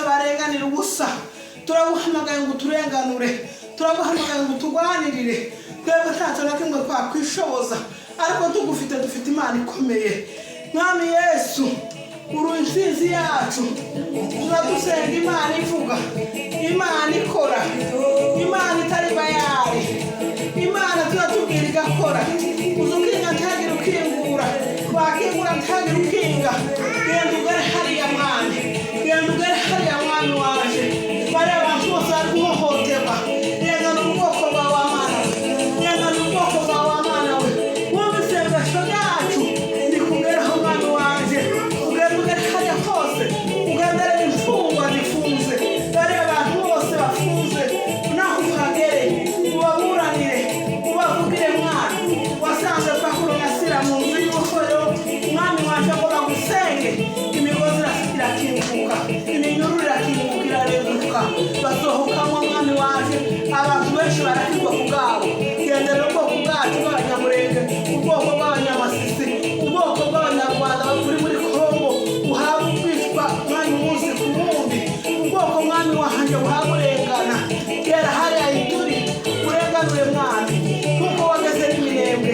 barenganira ubusa turaguhamagaye ngo turenganure turaguhamagaye ngo tugwanirire twebwe ntacyo na kimwe twakwishoboza ariko tugufite dufite Imana ikomeye Mwami Yesu uru intsinzi yacu turagusenga Imana ivuga Imana ikora Imana itari bayari Imana turatubwira igakora uzukinga ntagira ukingura wakingura ntagira ukinga genda ugare hariya Mwana genda ugare hariya Mwana waje bari abantu bose bari guhohoterwa genda n'ubwoko bwawe Mana genda n'ubwoko bwawe Mana we wumva isengesho ryacu ndikubwiraho Mwana waje ugenda ugare hariya hose ugenda reba imfungwa zifunze bari abantu bose bafunze naho uhagere ubaburanire ubavugire Mwana wasanze Pawulo na Sila mu nzu y'ubuhoro Mwami waje ngo bagusenge imigozi irakinguka iminyururu irakinguka irarenguka basohokamo Mwami waje abantu benshi barakirwa ku bwabo gendera ubwoko bwacu bw'abanyamurenge ubwoko bw'abanyamasisi ubwoko bw'abanyarwanda buri muri Kongo uhabwa kwitwa Mwami umunsi ku wundi ubwoko Mwami wahanje buhaburengana kera hariya ituri urenganure Mwami kuko wageze n'imirembe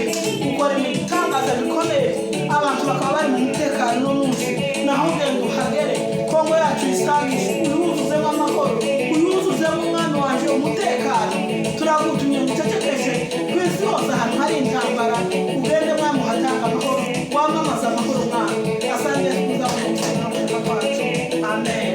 ukora ibitangaza bikomeye abantu bakaba bari mu mutekano n'umunsi naho ugenda uhagere Kongo yacu isangishe uyuzuzemo amahoro uyuzuzemo Mwami waje umutekano turagutumye mucecekeshe ku isi hose ahantu hari intambara ugende Mwami uhatanga amahoro wamamaza amahoro Mwami asante kuza mu buzima bwacu amen.